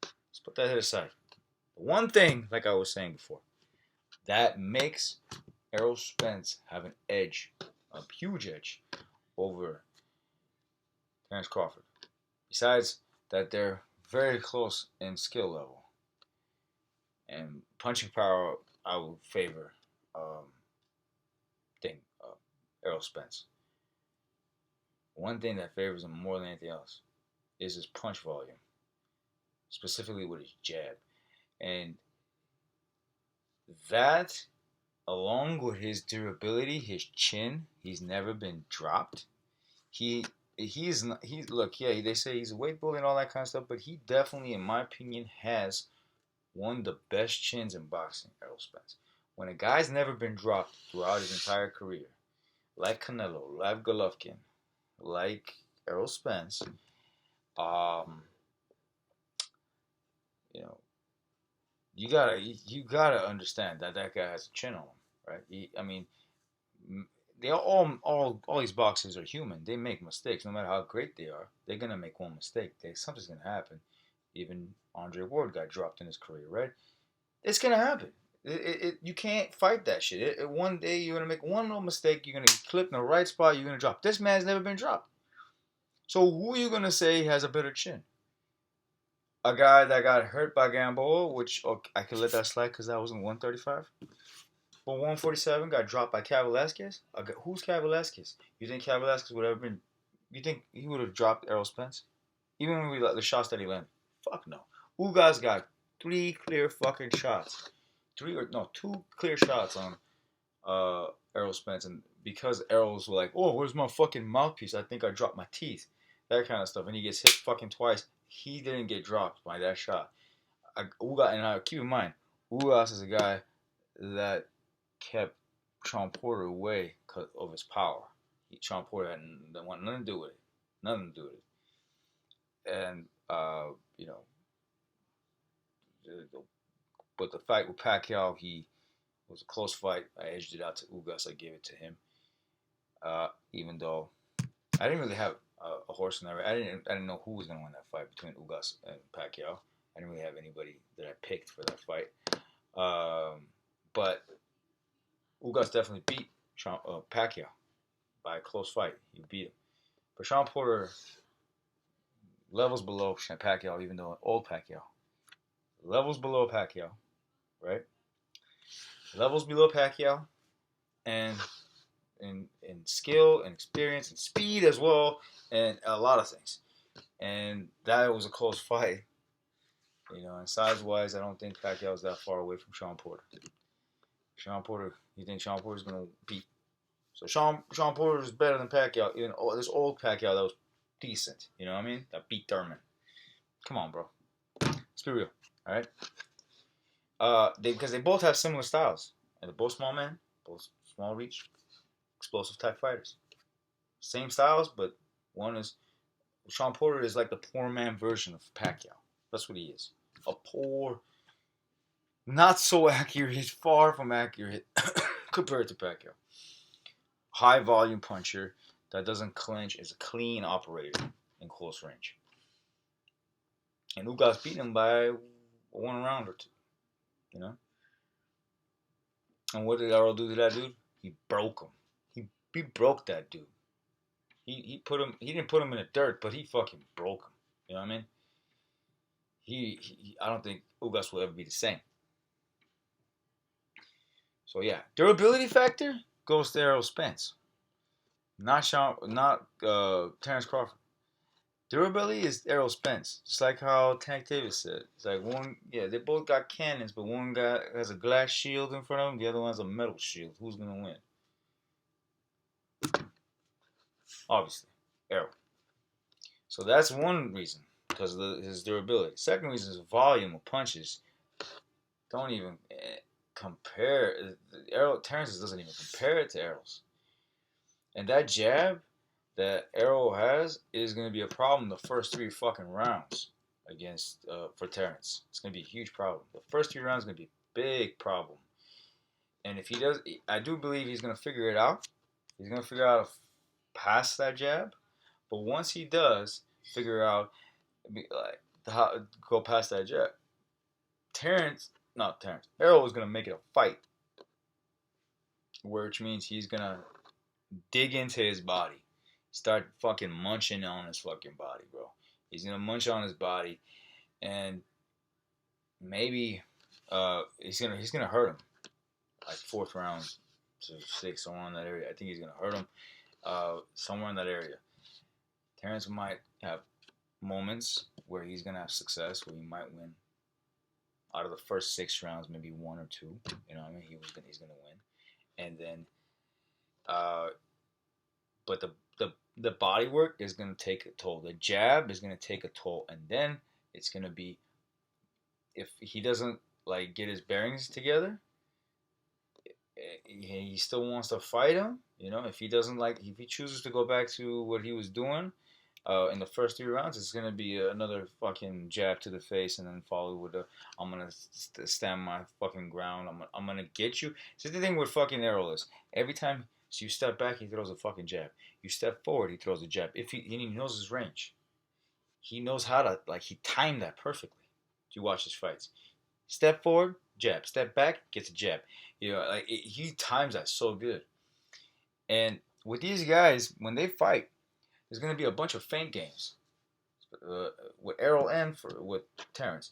Speaker 1: let's put that aside. One thing, like I was saying before, that makes Errol Spence have an edge, a huge edge, over Terrence Crawford. Besides that, they're very close in skill level. And punching power, I would favor Errol Spence. One thing that favors him more than anything else is his punch volume, specifically with his jab. And that, along with his durability, his chin, he's never been dropped. They say he's a weight bully and all that kind of stuff, but he definitely, in my opinion, has one of the best chins in boxing, Errol Spence. When a guy's never been dropped throughout his entire career, like Canelo, like Golovkin, like Errol Spence, you know, you gotta understand that guy has a chin on him, right? All these boxers are human. They make mistakes. No matter how great they are, they're gonna make one mistake. Something's gonna happen. Even Andre Ward got dropped in his career, right? It's gonna happen. You can't fight that shit. One day you're gonna make one little mistake. You're gonna clip in the right spot. You're gonna drop. This man's never been dropped. So who are you gonna say has a better chin? A guy that got hurt by Gamboa, which I could let that slide because that was in 135. But 147 got dropped by Cav Velasquez. Who's Cav Velasquez? You think Cav Velasquez would have been? You think he would have dropped Errol Spence? Even when the shots that he landed? Fuck no. Ugas got 3 clear fucking shots. 2 clear shots on Errol Spence, and because Errol's like, oh, where's my fucking mouthpiece? I think I dropped my teeth. That kind of stuff. And he gets hit fucking twice. He didn't get dropped by that shot. Keep in mind, Ugas is a guy that kept Sean Porter away because of his power. Sean Porter didn't want nothing to do with it. Nothing to do with it. And, but the fight with Pacquiao, he was a close fight. I edged it out to Ugas. I gave it to him. Even though I didn't really have a horse in that. I didn't know who was going to win that fight between Ugas and Pacquiao. I didn't really have anybody that I picked for that fight. But Ugas definitely beat Pacquiao by a close fight. He beat him. But Sean Porter levels below Pacquiao, even though old Pacquiao. Levels below Pacquiao, right? Levels below Pacquiao, and in skill and experience and speed as well, and a lot of things. And that was a close fight. And size-wise, I don't think Pacquiao is that far away from Sean Porter. You think Sean Porter's going to beat? So Sean Porter is better than Pacquiao. Even this old Pacquiao that was decent. You know what I mean? That beat Thurman. Come on, bro. Let's be real. All right? Because they both have similar styles. And they're both small men, both small reach, explosive type fighters. Same styles, but Sean Porter is like the poor man version of Pacquiao. That's what he is. A poor, not so accurate, far from accurate compared to Pacquiao. High volume puncher that doesn't clinch, is a clean operator in close range. And Ugas beat him by 1 round or 2. And what did Errol do to that dude? He broke him. He broke that dude. He didn't put him in the dirt, but he fucking broke him. You know what I mean? I don't think Ugas will ever be the same. So yeah, durability factor goes to Errol Spence, not Terrence Crawford. Durability is Errol Spence, just like how Tank Davis said. It's like they both got cannons, but one guy has a glass shield in front of him, the other one has a metal shield. Who's gonna win? Obviously, Errol. So that's one reason, because of his durability. Second reason is volume of punches. Don't even compare. Terrence doesn't even compare it to Errol's. And that jab that Errol has is going to be a problem the first 3 fucking rounds for Terrence. It's going to be a huge problem. The first 3 rounds is going to be a big problem. And if he does, I do believe he's going to figure it out. He's going to figure out how to pass that jab. But once he does figure out how to go past that jab, Errol is going to make it a fight. Which means he's going to dig into his body. Start fucking munching on his fucking body, bro. He's going to munch on his body. And maybe he's gonna hurt him. Like 4th round to 6th, somewhere in that area. I think he's going to hurt him somewhere in that area. Terrence might have moments where he's going to have success, where he might win. Out of the first 6 rounds, maybe 1 or 2. You know what I mean? He's going to win. And then, but the body work is going to take a toll. The jab is going to take a toll. And then it's going to be, if he doesn't get his bearings together, he still wants to fight him. If he doesn't if he chooses to go back to what he was doing in the first 3 rounds, it's going to be another fucking jab to the face and then followed with I'm going to stand my fucking ground. I'm going to get you. See, the thing with fucking Errol is every time you step back, he throws a fucking jab. You step forward, he throws a jab. He knows his range. He knows how to, he timed that perfectly. You watch his fights. Step forward, jab. Step back, gets a jab. He times that so good. And with these guys, when they fight, there's going to be a bunch of feint games with Errol and with Terrence.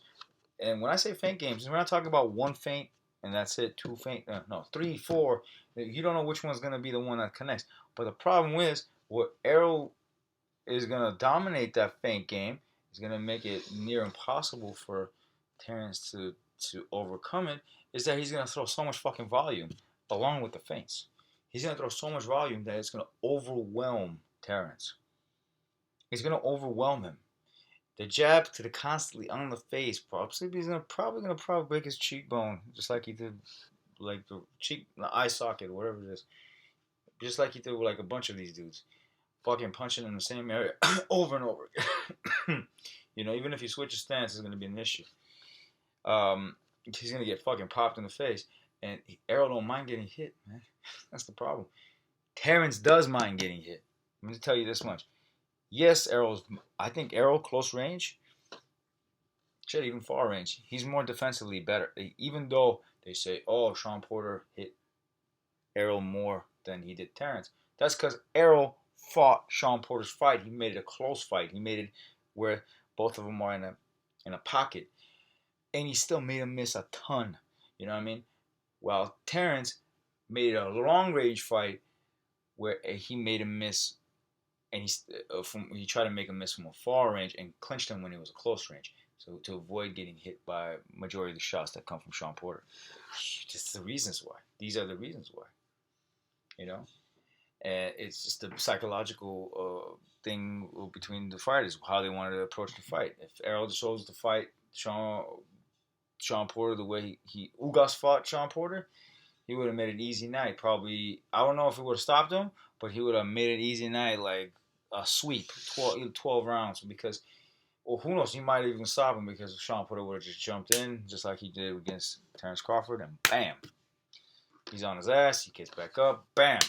Speaker 1: And when I say feint games, we're not talking about 1 feint and that's it, 2 feint. No, 3, 4. You don't know which one's going to be the one that connects. But the problem is, what Errol is going to dominate that feint game is going to make it near impossible for Terrence to overcome it, is that he's going to throw so much fucking volume along with the feints. He's going to throw so much volume that it's going to overwhelm Terrence. He's going to overwhelm him. The jab to the constantly on the face, probably he's probably going to break his cheekbone, just like he did, the eye socket, whatever it is. Just like he did with a bunch of these dudes. Fucking punching in the same area over and over again. Even if he switches stance, it's going to be an issue. He's going to get fucking popped in the face. And Errol don't mind getting hit, man. That's the problem. Terrence does mind getting hit. I'm going to tell you this much. Yes, I think Errol, close range, shit, even far range, he's more defensively better. Even though they say, oh, Sean Porter hit Errol more than he did Terrence. That's because Errol fought Shawn Porter's fight. He made it a close fight. He made it where both of them are in a pocket, and he still made him miss a ton. You know what I mean? While Terrence made it a long range fight where he made him miss, and he tried to make him miss from a far range and clinched him when it was a close range. So to avoid getting hit by majority of the shots that come from Shawn Porter. Just the reasons why. These are the reasons why. You know? And it's just a psychological thing between the fighters, how they wanted to approach the fight. If Errol chose to fight Shawn Porter the way Ugas fought Shawn Porter, he would have made an easy night. Probably, I don't know if he would have stopped him, but he would have made an easy night, like a sweep, 12 rounds. Because, well, who knows? He might even stop him because Shawn Porter would have just jumped in, just like he did against Terrence Crawford, and bam, he's on his ass. He gets back up, bam,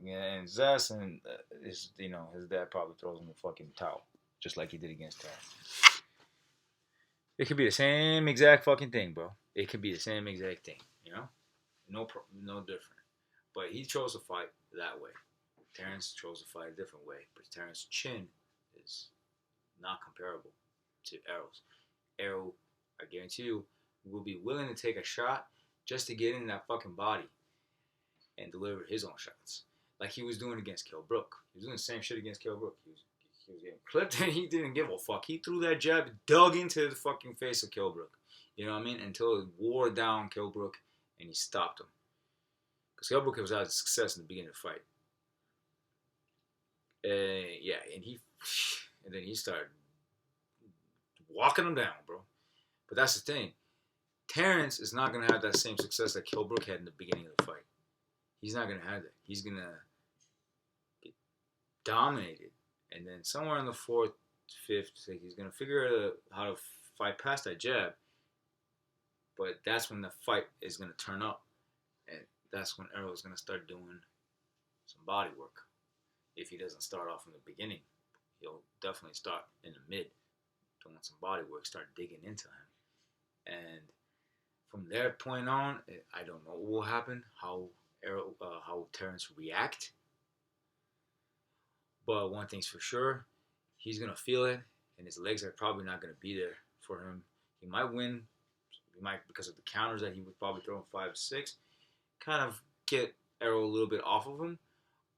Speaker 1: and his ass, and his dad probably throws him the fucking towel, just like he did against Terrence. It could be the same exact fucking thing, bro. It could be the same exact thing, you know? No different. But he chose to fight that way. Terrence chose to fight a different way. But Terrence's chin is not comparable to Errol's. Errol, I guarantee you, will be willing to take a shot just to get in that fucking body and deliver his own shots. Like he was doing against Kell Brook. He was doing the same shit against Kell Brook. He was getting clipped and he didn't give a fuck. He threw that jab, dug into the fucking face of Kell Brook. You know what I mean? Until it wore down Kell Brook and he stopped him. Because Kell Brook was out of success in the beginning of the fight. And then he started walking him down, bro. But that's the thing. Terrence is not going to have that same success that Kell Brook had in the beginning of the fight. He's not going to have that. He's going to get dominated. And then somewhere in the fourth, fifth, he's going to figure out how to fight past that jab. But that's when the fight is going to turn up. And that's when Errol is going to start doing some body work. If he doesn't start off in the beginning, he'll definitely start in the mid, doing some body work, start digging into him. And from that point on, I don't know what will happen, how Terrence react. But one thing's for sure, he's going to feel it, and his legs are probably not going to be there for him. He might win. He might, because of the counters that he would probably throw in 5-6, kind of get Errol a little bit off of him.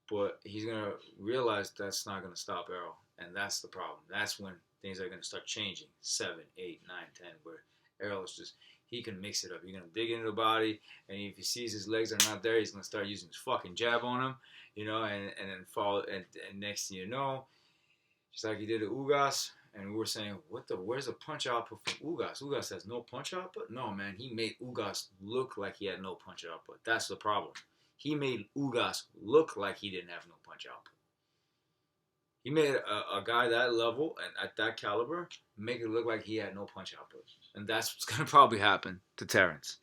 Speaker 1: But he's going to realize that's not going to stop Errol. And that's the problem. That's when things are going to start changing. 7, 8, 9, 10, where Errol is just, he can mix it up. He's going to dig into the body, and if he sees his legs are not there, he's going to start using his fucking jab on him, and then follow, and next thing you know, just like he did to Ugas, and we were saying, where's the punch output from Ugas? Ugas has no punch output? No, man, he made Ugas look like he had no punch output. That's the problem. He made Ugas look like he didn't have no punch output. He made a guy that level and at that caliber make it look like he had no punch output. And that's what's going to probably happen to Terrence.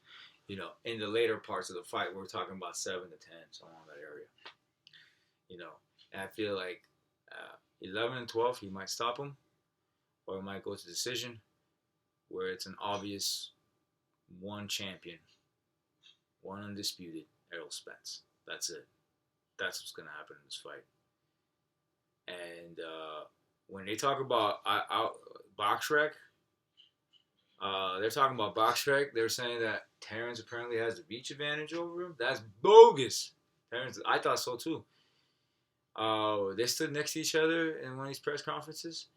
Speaker 1: In the later parts of the fight, we're talking about 7 to 10, somewhere in that area. And I feel like 11 and 12, he might stop him. Or it might go to decision where it's an obvious one champion, one undisputed, Errol Spence. That's it. That's what's going to happen in this fight. And when they talk about BoxRec, they're talking about BoxRec. They're saying that Terrence apparently has the reach advantage over him. That's bogus. Terrence, I thought so too. They stood next to each other in one of these press conferences.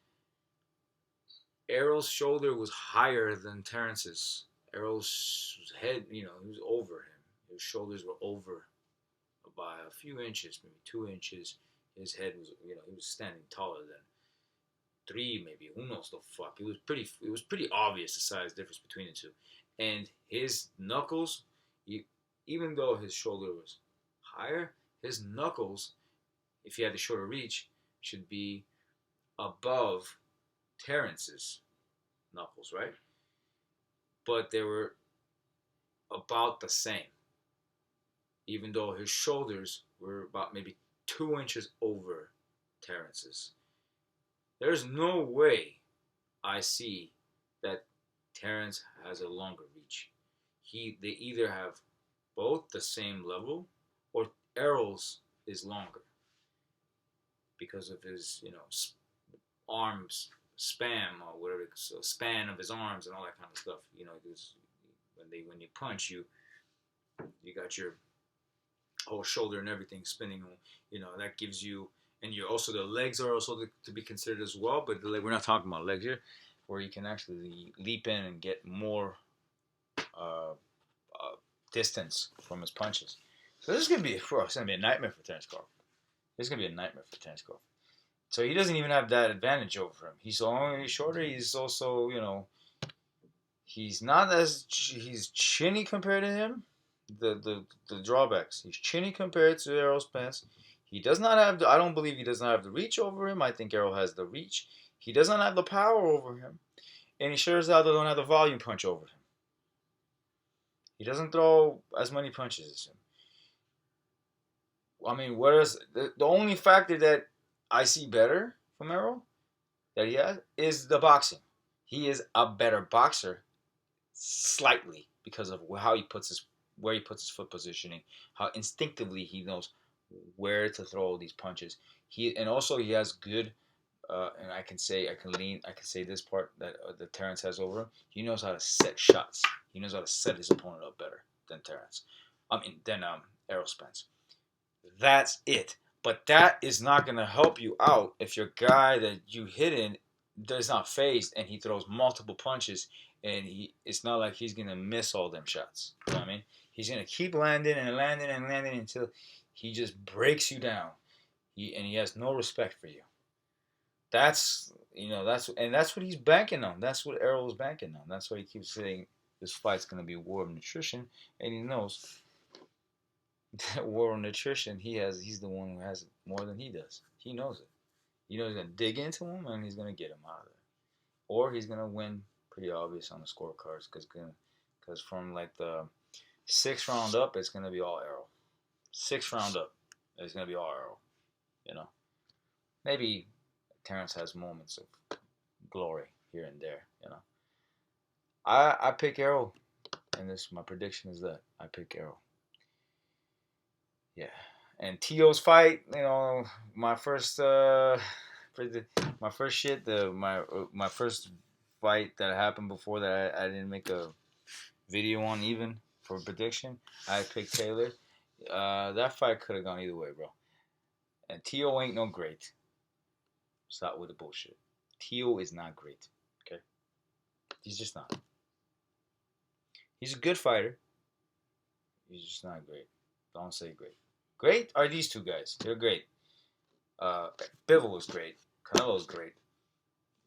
Speaker 1: Errol's shoulder was higher than Terrence's. Errol's head, he was over him. His shoulders were over by a few inches, maybe 2 inches. His head was, he was standing taller than 3, maybe. Who knows the fuck? It was pretty obvious the size difference between the two. And his knuckles, even though his shoulder was higher, his knuckles, if he had the shorter reach, should be above Terrence's knuckles, right? But they were about the same. Even though his shoulders were about maybe 2 inches over Terrence's. There's no way I see that Terrence has a longer reach. They either have both the same level, or Errol's is longer because of his, arms spam or whatever, so span of his arms and all that kind of stuff. Because when you punch, you got your whole shoulder and everything spinning. That gives you, and you also, the legs are also to be considered as well. But we're not talking about legs here, where you can actually leap in and get more uh, distance from his punches. So this is gonna be a nightmare for Terence Crawford. This is gonna be a nightmare for Terence Crawford. So he doesn't even have that advantage over him. He's only shorter. He's also, he's not as he's chinny compared to him. The drawbacks. He's chinny compared to Errol Spence. He does not have I don't believe he does not have the reach over him. I think Errol has the reach. He does not have the power over him, and he sure as hell don't have the volume punch over him. He doesn't throw as many punches as him. I mean, whereas the only factor that I see better from Errol that he has is the boxing. He is a better boxer slightly because of how he puts his where he puts his foot positioning, how instinctively he knows where to throw these punches. And also he has good, and I can say this part that Terence has over him. He knows how to set shots. He knows how to set his opponent up better than Terence. Than Errol Spence. That's it. But that is not going to help you out if your guy that you hit in does not phased and he throws multiple punches and it's not like he's going to miss all them shots. You know what I mean? He's going to keep landing and landing and landing until he just breaks you down. He has no respect for you. That's what he's banking on. That's what Errol's banking on. That's why he keeps saying this fight's going to be a war of nutrition, and he knows that war of nutrition he's the one who has it more than he does. He knows it. He's gonna dig into him and he's gonna get him out of there, or he's gonna win pretty obvious on the scorecards because from like the 6th round up it's gonna be all Errol. 6th round up it's gonna be all Errol. Maybe Terence has moments of glory here and there. I pick Errol, and my prediction is that I pick Errol. Yeah, and Tio's fight, my first my first shit, my first fight that happened before that I didn't make a video on even for prediction. I picked Taylor. That fight could have gone either way, bro. And Tio ain't no great. Stop with the bullshit. Tio is not great. Okay, he's just not. He's a good fighter. He's just not great. Don't say great. Great are these two guys. They're great. Bivol was great. Canelo's great.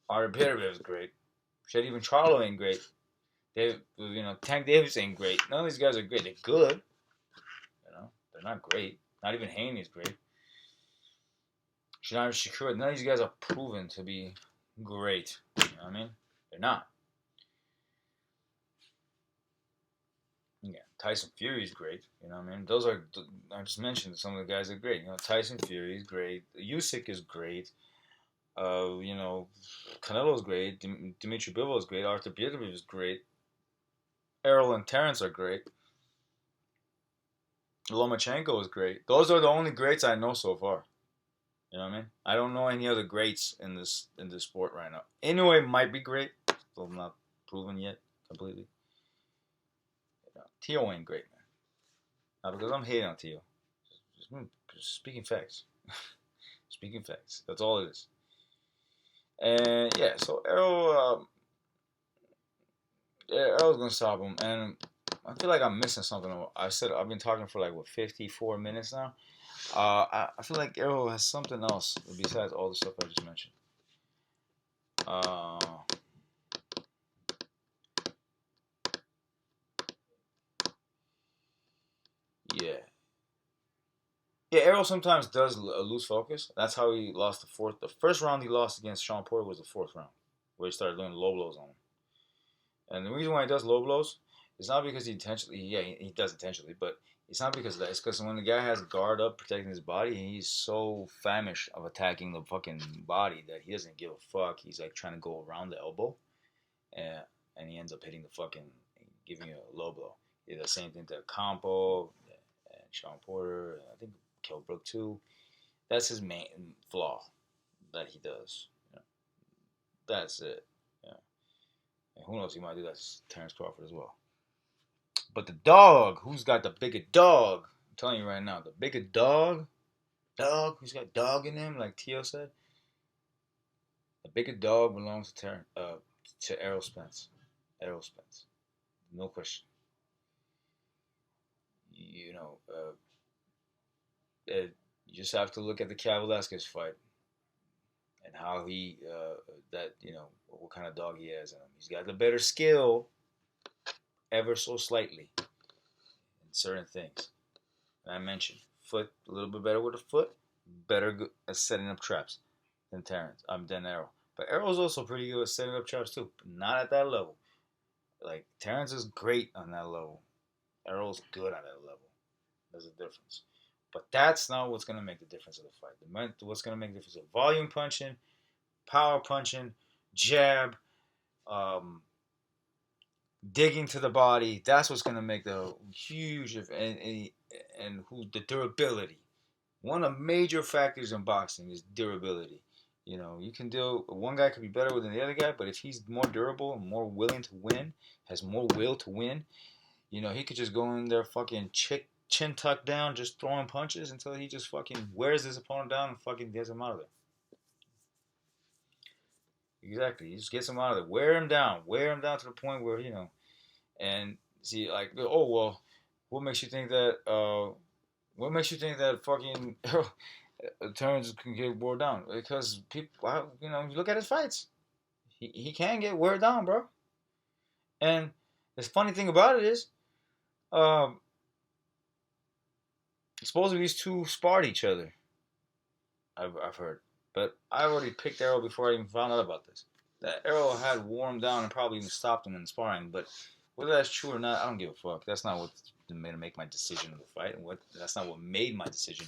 Speaker 1: Artur is great. Shit, even Charlo ain't great. Tank Davis ain't great. None of these guys are great. They're good. They're not great. Not even Haney's great. Shinari Shakur, none of these guys are proven to be great. You know what I mean? They're not. Yeah, Tyson Fury's great. You know what I mean? I just mentioned some of the guys are great. Tyson Fury's great. Usyk is great. Canelo's great. Dimitri Bivol is great. Artur Beterbiev is great. Errol and Terence are great. Lomachenko is great. Those are the only greats I know so far. You know what I mean? I don't know any other greats in this sport right now. Inoue might be great, still not proven yet completely. Tio ain't great, man. Not because I'm hating on Tio. Just speaking facts. Speaking facts. That's all it is. And yeah, so Errol's gonna stop him, and I feel like I'm missing something. I've been talking for 54 minutes now. I feel like Errol has something else besides all the stuff I just mentioned. Yeah. Yeah, Errol sometimes does lose focus. That's how he lost the fourth. The first round he lost against Sean Porter was the 4th round, where he started doing low blows on him. And the reason why he does low blows is not because he does intentionally, but it's not because of that. It's because when the guy has guard up protecting his body, he's so famished of attacking the fucking body that he doesn't give a fuck. He's trying to go around the elbow, and he ends up hitting the fucking, giving you a low blow. He did the same thing to Campo, Sean Porter, I think Kell Brook too. That's his main flaw that he does. You know, that's it. Yeah. And who knows? He might do that to Terrence Crawford as well. But the dog, who's got the bigger dog? I'm telling you right now, the bigger dog, who's got dog in him, like Tio said. The bigger dog belongs to Errol Spence. Errol Spence, no question. You know, you just have to look at the Cal Velasquez fight and how what kind of dog he has in him. He's got the better skill, ever so slightly, in certain things. And I mentioned foot a little bit better with the foot, better at setting up traps than Errol. But Errol's also pretty good at setting up traps too, but not at that level. Like Terrence is great on that level. Errol's good on that level. There's a difference. But that's not what's going to make the difference of the fight. What's going to make the difference is volume punching, power punching, jab, digging to the body. That's what's going to make the huge and the durability. One of the major factors in boxing is durability. You know, you can do one guy could be better than the other guy, but if he's more durable and more willing to win, has more will to win, you know, he could just go in there fucking chin tucked down, just throwing punches until he just fucking wears his opponent down and fucking gets him out of there. Exactly. He just gets him out of there. Wear him down to the point where, you know, and see, like, oh, well, what makes you think that fucking Terrence can get wore down? Because people, you know, you look at his fights. He can get wear down, bro. And the funny thing about it is, supposedly these two sparred each other. I've heard. But I already picked Errol before I even found out about this. That Errol had wore him down and probably even stopped him in sparring. But whether that's true or not, I don't give a fuck. That's not what made to make my decision in the fight. That's not what made my decision.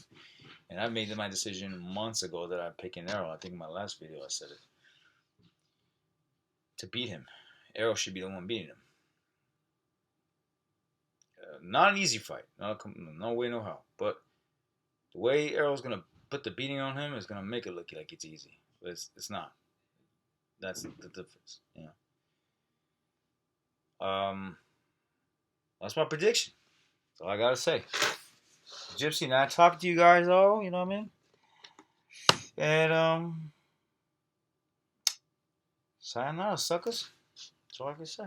Speaker 1: And I made my decision months ago that I'm picking Errol. I think in my last video I said it. To beat him. Errol should be the one beating him. Not an easy fight. No way, no how. But the way Errol's going to put the beating on him is going to make it look like it's easy. But it's not. That's the difference. You know. That's my prediction. That's all I got to say. Gypsy, now talking to you guys all, you know what I mean? And, sayonara, suckers. That's all I can say.